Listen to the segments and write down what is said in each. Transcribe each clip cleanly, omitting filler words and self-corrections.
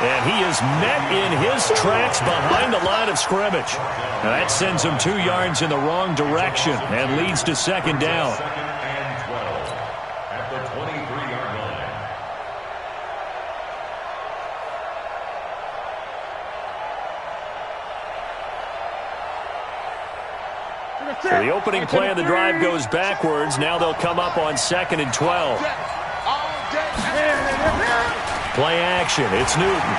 And he is met in his tracks behind the line of scrimmage. Now that sends him 2 yards in the wrong direction and leads to second down. Second and 12 at the 23-yard line. So the opening play of the drive goes backwards. Now they'll come up on 2nd and 12. Play action. It's Newton.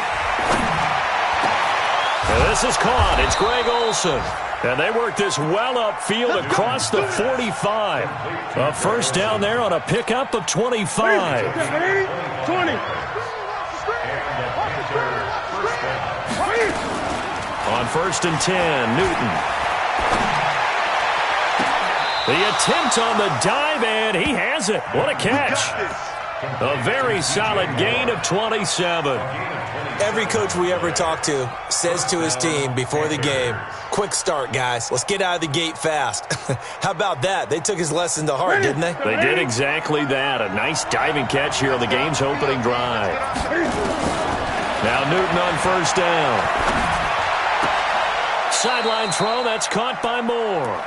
And this is caught. It's Greg Olsen. And they work this well upfield across the 45. A first down there on a pickup of 25. 20. On 1st and 10, Newton. The attempt on the dive, and he has it. What a catch. A very solid gain of 27. Every coach we ever talk to says to his team before the game, quick start, guys. Let's get out of the gate fast. How about that? They took his lesson to heart, didn't they? They did exactly that. A nice diving catch here on the game's opening drive. Now Newton on 1st down. Sideline throw, that's caught by Moore.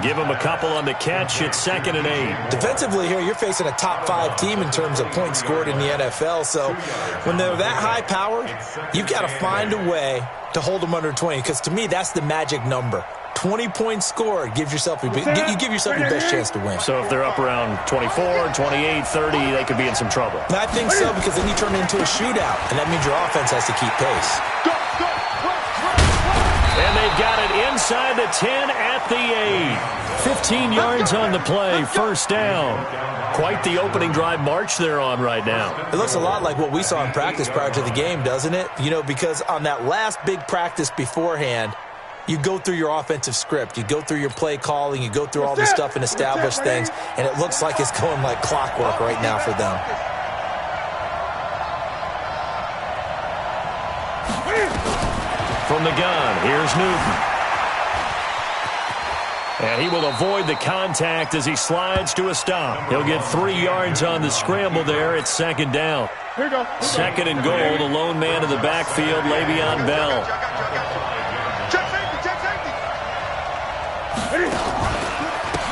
Give him a couple on the catch. It's 2nd and 8. Defensively here, you're facing a top 5 team in terms of points scored in the NFL. So when they're that high-powered, you've got to find a way to hold them under 20. Because to me, that's the magic number. 20 points scored gives yourself you give yourself your best chance to win. So if they're up around 24, 28, 30, they could be in some trouble. And I think so, because then you turn it into a shootout, and that means your offense has to keep pace. And they've got it inside the 10 at the 8. 15 yards on the play, 1st down. Quite the opening drive march they're on right now. It looks a lot like what we saw in practice prior to the game, doesn't it? You know, because on that last big practice beforehand, you go through your offensive script, you go through your play calling, you go through all this stuff and establish things, and it looks like it's going like clockwork right now for them. From the gun, here's Newton. And he will avoid the contact as he slides to a stop. He'll get 3 yards on the scramble there. It's 2nd down. 2nd and goal, the lone man in the backfield, Le'Veon Bell.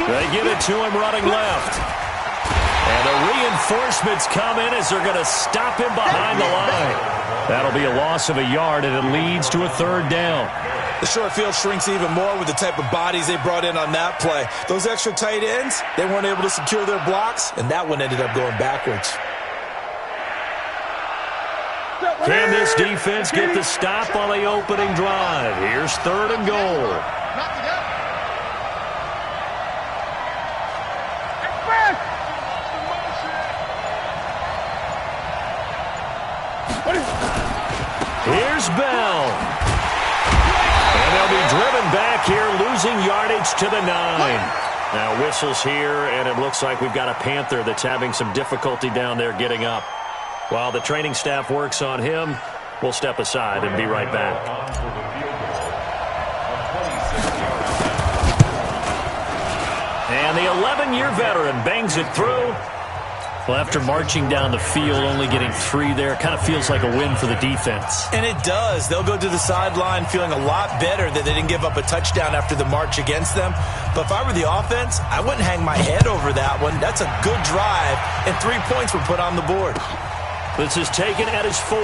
They give it to him running left. And the reinforcements come in as they're going to stop him behind the line. That'll be a loss of a yard, and it leads to a 3rd down. The short field shrinks even more with the type of bodies they brought in on that play. Those extra tight ends, they weren't able to secure their blocks, and that one ended up going backwards. Can this defense get the stop on the opening drive? Here's 3rd and goal. Here's Bell. And they'll be driven back here, losing yardage to the 9. Now whistles here, and it looks like we've got a Panther that's having some difficulty down there getting up. While the training staff works on him, we'll step aside and be right back. And the 11-year veteran bangs it through. Well, after marching down the field, only getting 3 there, kind of feels like a win for the defense. And it does. They'll go to the sideline feeling a lot better that they didn't give up a touchdown after the march against them. But if I were the offense, I wouldn't hang my head over that one. That's a good drive, and 3 points were put on the board. This is taken at his 4. And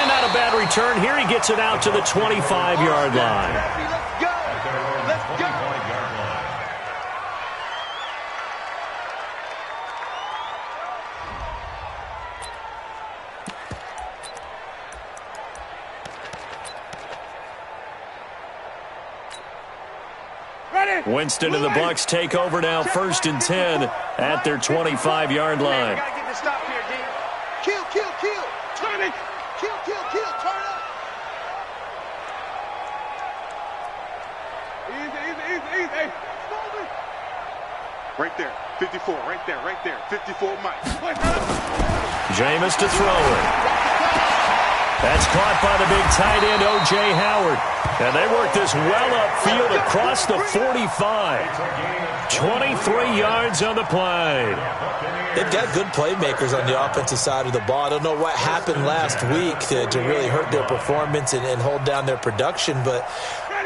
not a bad return here. He gets it out to the 25-yard line. Let's go. Winston and the Bucs take over now, 1st and 10 at their 25-yard line. Gotta get the stop here, D. Kill. Turn it. Kill. Turn up. Easy. Right there. 54. Right there. 54 Mike. Jameis to throw it. That That's caught by the big tight end, O.J. Howard. And they work this well upfield across the 45. 23 yards on the play. They've got good playmakers on the offensive side of the ball. I don't know what happened last week to really hurt their performance and hold down their production, but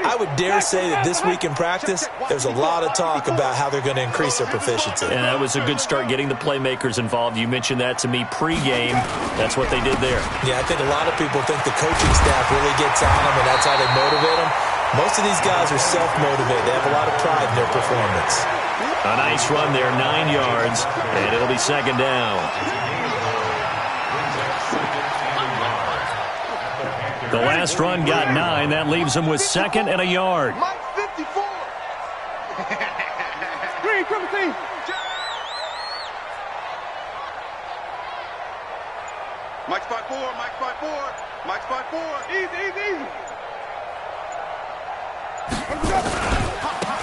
I would dare say that this week in practice, there's a lot of talk about how they're going to increase their proficiency. And that was a good start, getting the playmakers involved. You mentioned that to me pregame. That's what they did there. Yeah, I think a lot of people think the coaching staff really gets on them, and that's how they motivate them. Most of these guys are self-motivated. They have a lot of pride in their performance. A nice run there, 9 yards, and it'll be second down. The last run got 9. That leaves him with second and a yard. Mike 54. Green, triple team. Mike spot 4, Mike spot 4, Mike spot 4. Easy.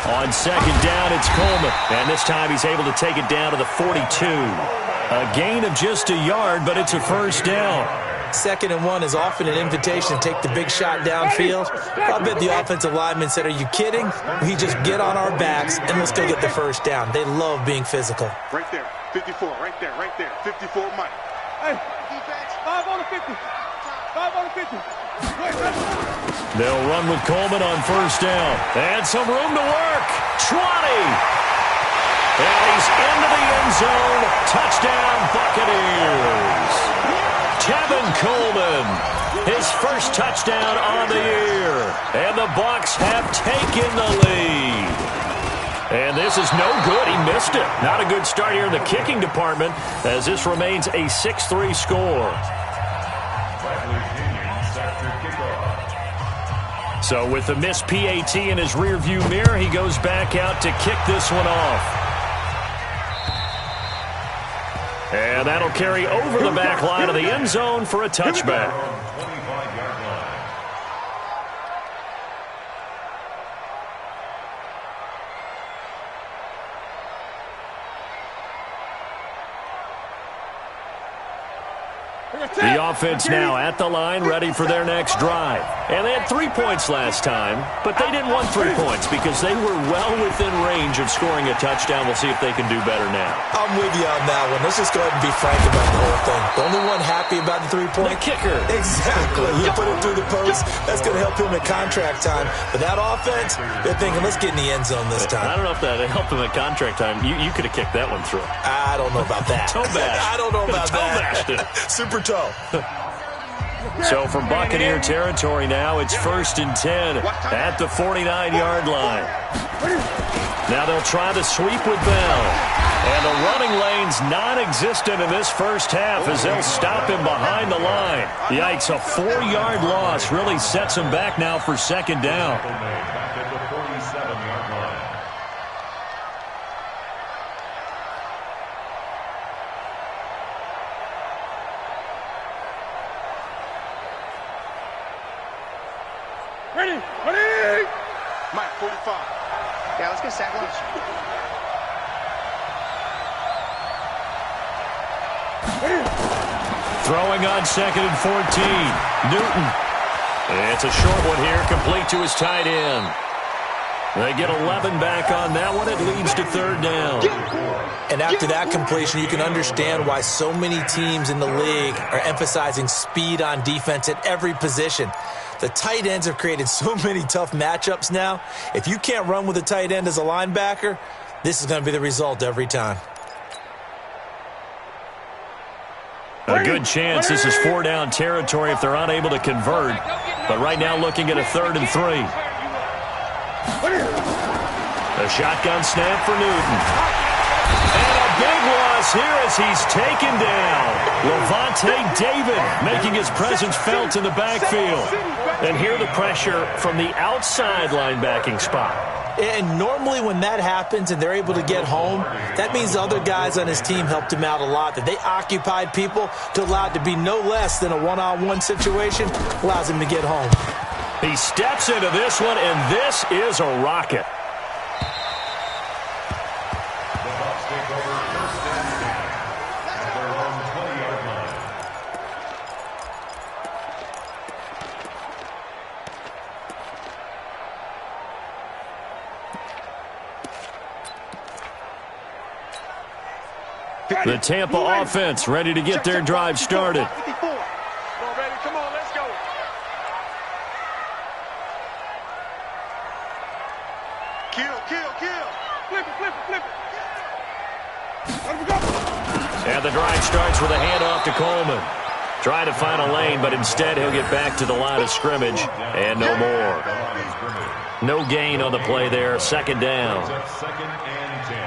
On second down, it's Coleman. And this time he's able to take it down to the 42. A gain of just a yard, but it's a first down. 2nd and 1 is often an invitation to take the big shot downfield. I bet the offensive lineman said, are you kidding? We just get on our backs and let's go get the first down. They love being physical. Right there, 54, right there. 54, Mike. Hey, defense, 5 on the 50. 5 on the 50. They'll run with Coleman on first down. And some room to work. 20. And he's into the end zone. Touchdown, Buccaneers. Tevin Coleman, his first touchdown on the year. And the Bucs have taken the lead. And this is no good. He missed it. Not a good start here in the kicking department, as this remains a 6-3 score. So with the missed PAT in his rearview mirror, he goes back out to kick this one off. And that'll carry over the back line of the end zone for a touchback. The offense now at the line, ready for their next drive. And they had 3 points last time, but they didn't want 3 points because they were well within range of scoring a touchdown. We'll see if they can do better now. I'm with you on that one. Let's just go ahead and be frank about the whole thing. The only one happy about the 3-point? The kicker. Exactly. You put it through the post. That's going to help him at contract time. But that offense, they're thinking, let's get in the end zone this time. I don't know if that helped him at contract time. You could have kicked that one through. I don't know about that. Toe bash. I don't know about toe that. Bashed it. Super toe. So from Buccaneer territory now, it's 1st and 10 at the 49-yard line. Now they'll try the sweep with Bell. And the running lane's non-existent in this first half as they'll stop him behind the line. Yikes, a 4-yard loss really sets him back now for second down. Back at the 47-yard line. Ready. Mike 45. Yeah, let's get sack lunch. Throwing on 2nd and 14. Newton. It's a short one here, complete to his tight end. They get 11 back on that one. It leads to 3rd down. And after that completion, you can understand why so many teams in the league are emphasizing speed on defense at every position. The tight ends have created so many tough matchups now. If you can't run with a tight end as a linebacker, this is going to be the result every time. A good chance this is 4-down territory if they're unable to convert. But right now looking at a 3rd and 3. A shotgun snap for Newton. And a big loss here as he's taken down. Levante David making his presence felt in the backfield. And here the pressure from the outside linebacking spot. And normally when that happens and they're able to get home, that means the other guys on his team helped him out a lot. That they occupied people to allow it to be no less than a one-on-one situation allows him to get home. He steps into this one, and this is a rocket. The Bucs take over 1st and 10 at their own 20-yard line. The Tampa offense ready to get their drive started. Come on, baby. Come on, let's go. Kill. Flip it. Let him go. And the drive starts with a handoff to Coleman. Trying to find a lane, but instead he'll get back to the line of scrimmage, and no more. No gain on the play there, second down. Second and 10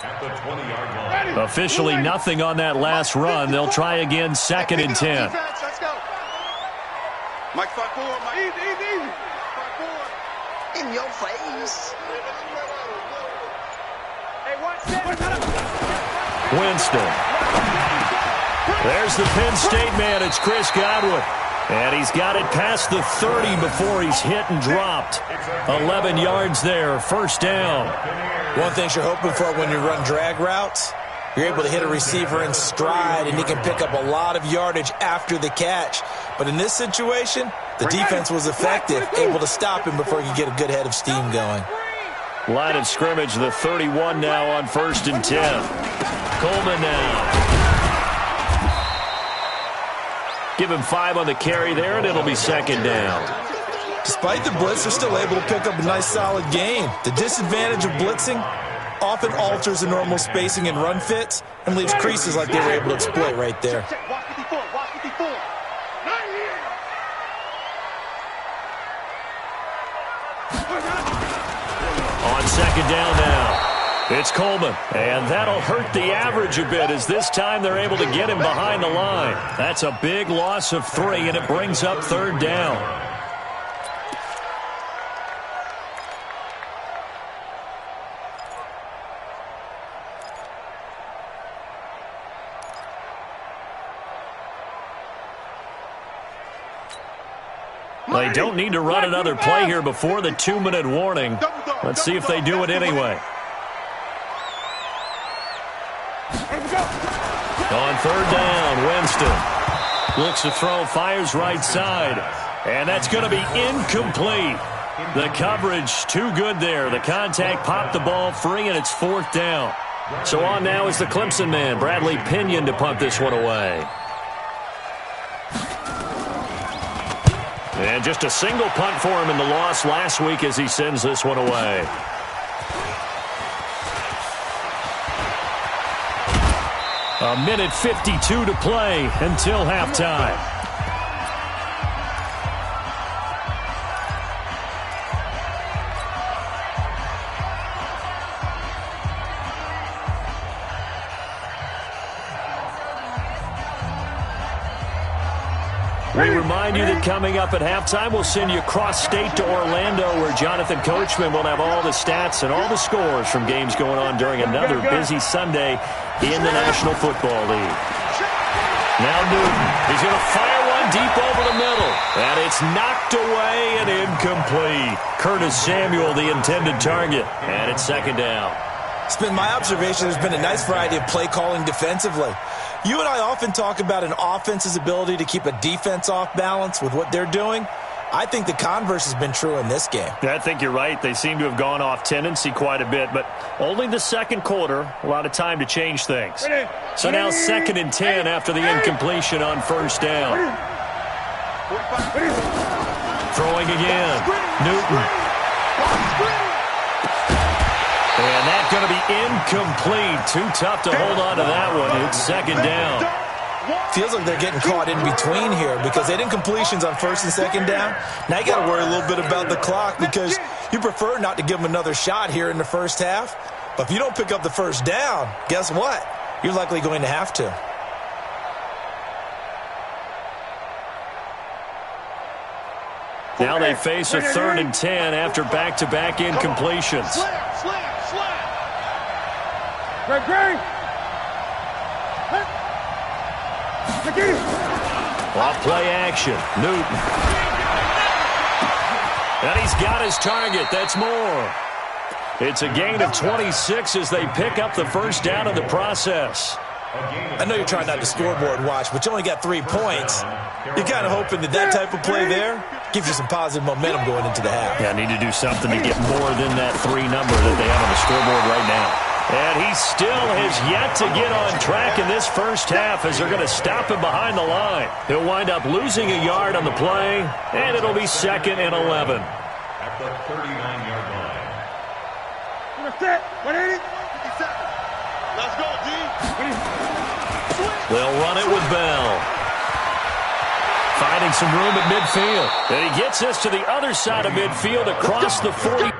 at the 20-yard line. Officially nothing on that last run. They'll try again, second and 10. Let's go. Mike, 5-4. Mike. Easy. 5-4. In your face. Hey, watch that. Winston. There's the Penn State man. It's Chris Godwin. And he's got it past the 30 before he's hit and dropped. 11 yards there, first down. One thing you're hoping for when you run drag routes, you're able to hit a receiver in stride, and he can pick up a lot of yardage after the catch. But in this situation, the defense was effective, able to stop him before he could get a good head of steam going. Line of scrimmage, the 31 now on first and 10. Coleman now. Give him 5 on the carry there, and it'll be second down. Despite the blitz, they're still able to pick up a nice, solid gain. The disadvantage of blitzing often alters the normal spacing and run fits and leaves creases like they were able to exploit right there. Watch 54. On second down now. It's Coleman, and that'll hurt the average a bit as this time they're able to get him behind the line. That's a big loss of 3, and it brings up third down. They don't need to run another play here before the 2-minute warning. Let's see if they do it anyway. On third down, Winston looks to throw, fires right side, and that's going to be incomplete. The coverage too good there. The contact popped the ball free, and it's fourth down. So on now is the Clemson man, Bradley Pinion, to punt this one away. And just a single punt for him in the loss last week as he sends this one away. A minute 52 to play until halftime. We remind you that coming up at halftime, we'll send you cross-state to Orlando, where Jonathan Coachman will have all the stats and all the scores from games going on during another busy Sunday in the National Football League. Now Newton. He's going to fire one deep over the middle. And it's knocked away and incomplete. Curtis Samuel, the intended target. And it's second down. It's been my observation there's been a nice variety of play calling defensively. You and I often talk about an offense's ability to keep a defense off balance with what they're doing. I think the converse has been true in this game. I think you're right. They seem to have gone off tendency quite a bit, but only the second quarter, a lot of time to change things. So now second and 10 after the incompletion on first down. Throwing again. Newton. And that's going to be incomplete. Too tough to hold on to that one. It's second down. Feels like they're getting caught in between here because they did incompletions on first and second down. Now you got to worry a little bit about the clock because you prefer not to give them another shot here in the first half. But if you don't pick up the first down, guess what? You're likely going to have to. Now they face a third and 10 after back-to-back incompletions. Slam. Great. Off play action. Newton. And he's got his target. That's more. It's a gain of 26 as they pick up the first down in the process. I know you're trying not to scoreboard watch, but you only got 3 points. You're kind of hoping that type of play there gives you some positive momentum going into the half. Yeah, I need to do something to get more than that 3 number that they have on the scoreboard right now. And he still has yet to get on track in this first half as they're going to stop him behind the line. He'll wind up losing a yard on the play, and it'll be 2nd and 11. At the 39-yard line. Set. 180. Let's go, D. They'll run it with Bell. Finding some room at midfield. And he gets us to the other side of midfield across the 40.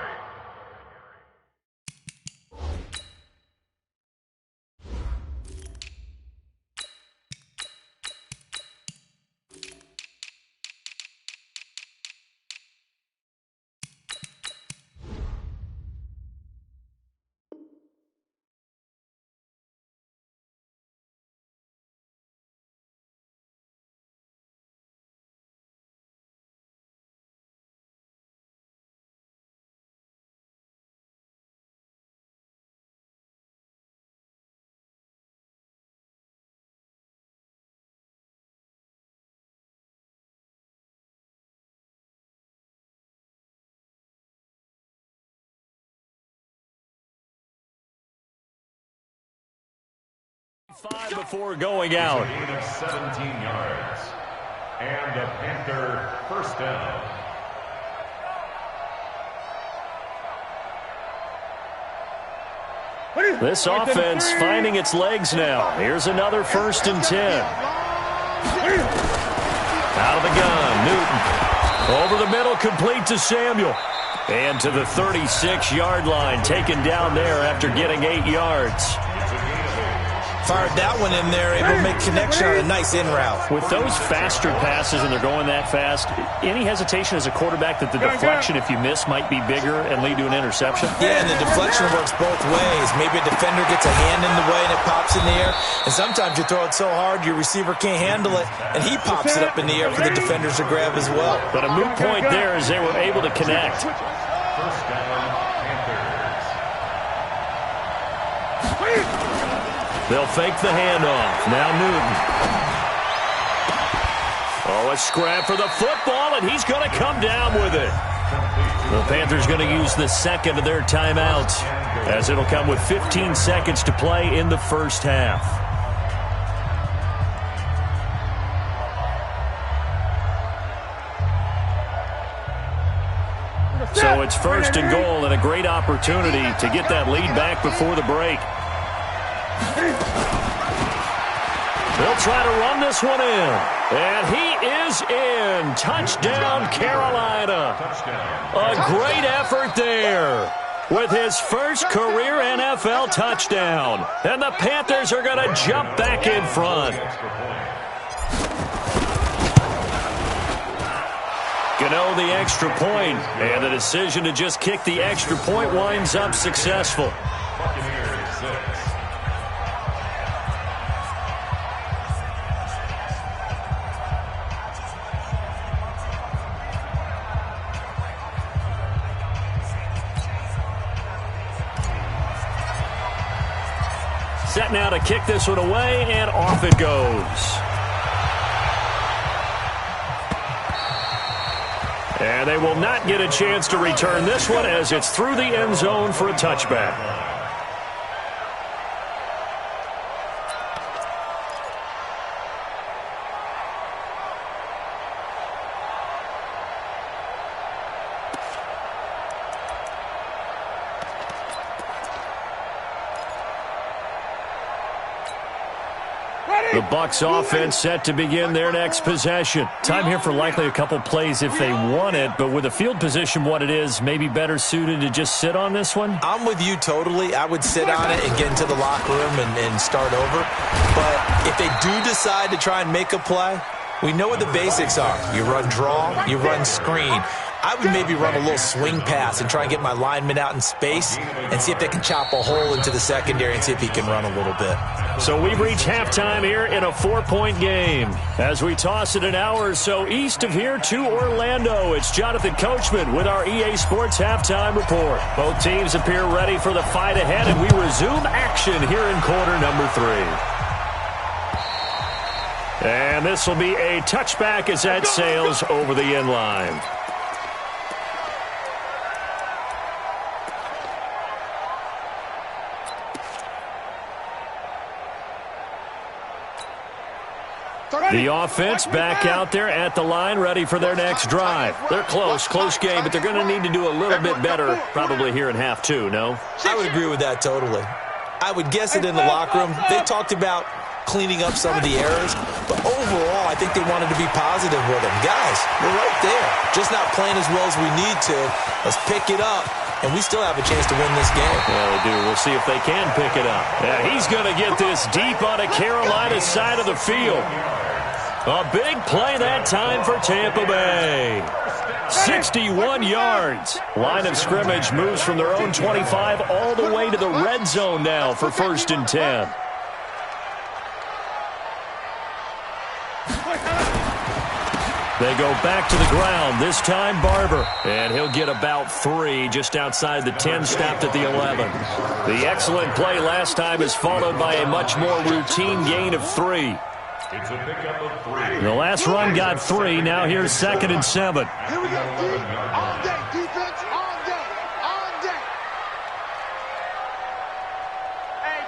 Five before going out. Gain of 17 yards. And a Panther first down. This offense finding its legs now. Here's another 1st and 10. Out of the gun, Newton. Over the middle, complete to Samuel. And to the 36-yard line, taken down there after getting 8 yards. Fired that one in there, able to make connection on a nice in route. With those faster passes and they're going that fast, any hesitation as a quarterback that the deflection, if you miss, might be bigger and lead to an interception? Yeah, and the deflection works both ways. Maybe a defender gets a hand in the way and it pops in the air. And sometimes you throw it so hard your receiver can't handle it, and he pops it up in the air for the defenders to grab as well. But a moot point there as they were able to connect. First down, Panthers. They'll fake the handoff. Now Newton. Oh, a scrap for the football, and he's going to come down with it. The Panthers going to use the second of their timeouts, as it'll come with 15 seconds to play in the first half. So it's 1st and goal and a great opportunity to get that lead back before the break. They'll try to run this one in. And he is in. Touchdown, Carolina. A great effort there with his first career NFL touchdown. And the Panthers are going to jump back in front. Gano the extra point, and the decision to just kick the extra point winds up successful. Set now to kick this one away, and off it goes. And they will not get a chance to return this one as it's through the end zone for a touchback. The Bucs offense set to begin their next possession. Time here for likely a couple plays if they want it, but with the field position what it is, maybe better suited to just sit on this one? I'm with you totally. I would sit on it and get into the locker room and start over. But if they do decide to try and make a play, we know what the basics are. You run draw, you run screen. I would maybe run a little swing pass and try and get my lineman out in space and see if they can chop a hole into the secondary and see if he can run a little bit. So we've reached halftime here in a 4-point game. As we toss it an hour or so east of here to Orlando, it's Jonathan Coachman with our EA Sports Halftime Report. Both teams appear ready for the fight ahead, and we resume action here in quarter number 3. And this will be a touchback as that sails over the end line. The offense back out there at the line, ready for their next drive. They're close game, but they're going to need to do a little bit better probably here in half two, no? I would agree with that totally. I would guess it in the locker room. They talked about cleaning up some of the errors, but overall, I think they wanted to be positive with them. Guys, we're right there. Just not playing as well as we need to. Let's pick it up, and we still have a chance to win this game. Yeah, they do. We'll see if they can pick it up. Yeah, he's going to get this deep on a Carolina side of the field. A big play that time for Tampa Bay. 61 yards. Line of scrimmage moves from their own 25 all the way to the red zone now for 1st and 10. They go back to the ground, this time Barber. And he'll get about 3 just outside the 10, stopped at the 11. The excellent play last time is followed by a much more routine gain of 3. It's a pickup of 3. The last run got 3. Now here's 2nd and 7. Here we go, D. All day, defense, all day, all day. Hey,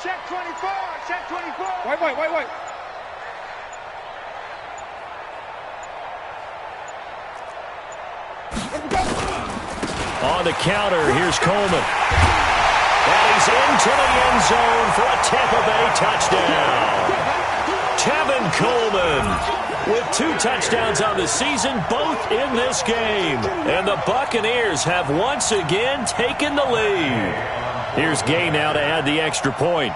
check 24, check 24. Wait. On the counter, here's Coleman. And he's into the end zone for a Tampa Bay touchdown. Tevin Coleman with 2 touchdowns on the season, both in this game. And the Buccaneers have once again taken the lead. Here's Gay now to add the extra point.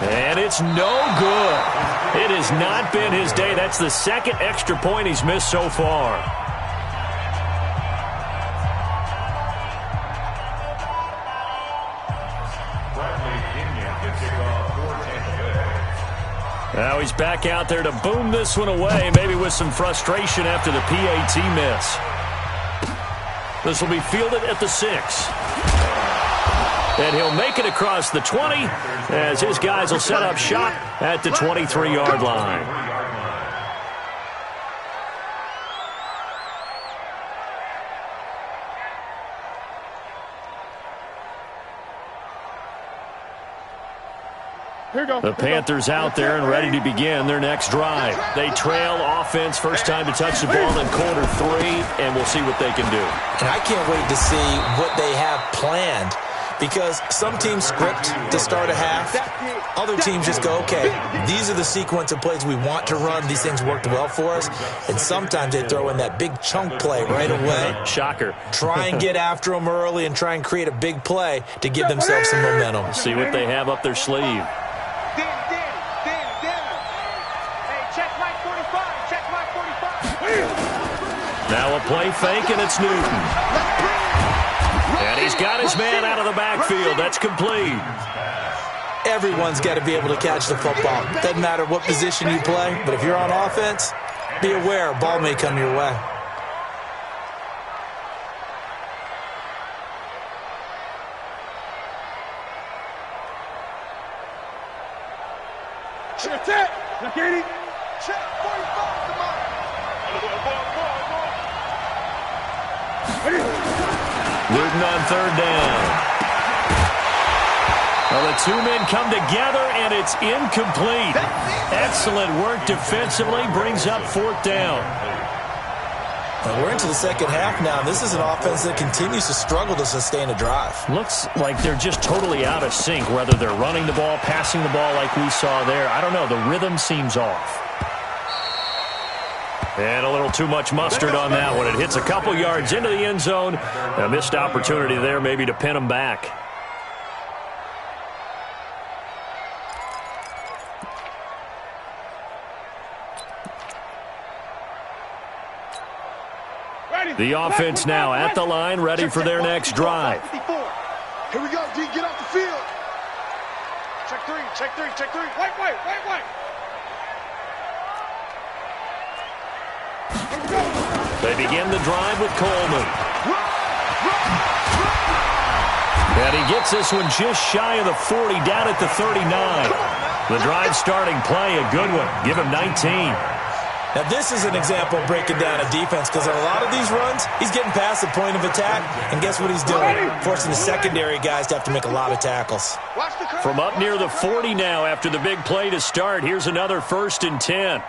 And it's no good. It has not been his day. That's the 2nd extra point he's missed so far. Now he's back out there to boom this one away, maybe with some frustration after the PAT miss. This will be fielded at the 6. And he'll make it across the 20 as his guys will set up shop at the 23-yard line. The Panthers out there and ready to begin their next drive. They trail offense, first time to touch the ball in quarter 3, and we'll see what they can do. And I can't wait to see what they have planned, because some teams script to start a half. Other teams just go, okay, these are the sequence of plays we want to run. These things worked well for us. And sometimes they throw in that big chunk play right away. Shocker. Try and get after them early and try and create a big play to give themselves some momentum. See what they have up their sleeve. Now a play fake, and it's Newton. And he's got his man out of the backfield. That's complete. Everyone's got to be able to catch the football. Doesn't matter what position you play, but if you're on offense, be aware a ball may come your way. Check it. Check 80. Check 45. Come on. Newton on 3rd down. Well, the 2 men come together, and it's incomplete. Excellent work defensively, brings up 4th down. Well, we're into the second half now. This is an offense that continues to struggle to sustain a drive. Looks like they're just totally out of sync, whether they're running the ball, passing the ball like we saw there. I don't know. The rhythm seems off. And a little too much mustard on that one. It hits a couple yards into the end zone. A missed opportunity there maybe to pin them back. The offense now at the line, ready for their next drive. Here we go, D. Get off the field. Check 3, check 3, check 3. Wait. They begin the drive with Coleman. And he gets this one just shy of the 40, down at the 39. The drive starting play, a good one. Give him 19. Now, this is an example of breaking down a defense because on a lot of these runs, he's getting past the point of attack, and guess what he's doing? Forcing the secondary guys to have to make a lot of tackles. From up near the 40 now after the big play to start, here's another 1st and 10.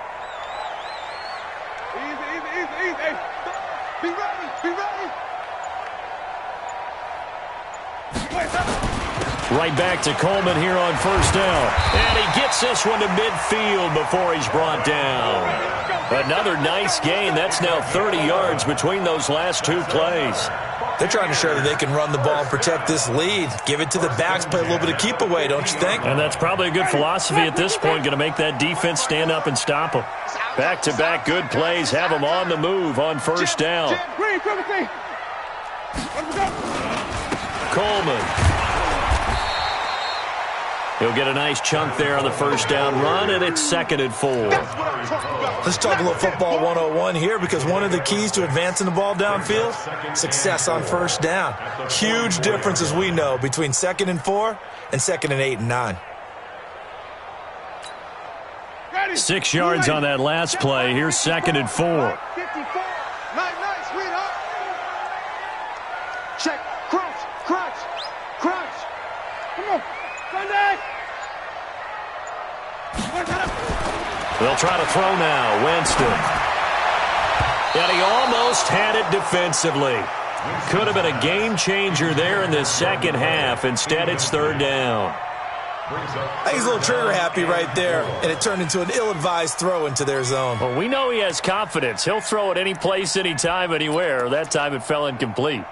Easy. Hey, be ready. Right back to Coleman here on 1st down. And he gets this one to midfield before he's brought down. Another nice gain. That's now 30 yards between those last 2 plays. They're trying to show that they can run the ball and protect this lead. Give it to the backs, play a little bit of keep away, don't you think? And that's probably a good philosophy at this point, going to make that defense stand up and stop them. Back-to-back good plays, have them on the move on 1st down. Coleman. He'll get a nice chunk there on the 1st down run, and it's 2nd and 4. Let's talk a little football 101 here because one of the keys to advancing the ball downfield, success on 1st down. Huge difference, as we know, between 2nd and 4 and 2nd and 8 and 9. 6 yards on that last play. Here's 2nd and 4. 54. Nice, sweetheart. Check. Crunch. Come on. Sunday. They'll try to throw now. Winston. And he almost had it defensively. Could have been a game changer there in the second half. Instead, it's 3rd down. I think he's a little trigger happy right there, and it turned into an ill-advised throw into their zone. Well, we know he has confidence. He'll throw it any place, anytime, anywhere. That time it fell incomplete.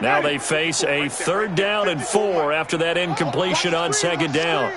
Now they face a 3rd down and 4 after that incompletion on 2nd down.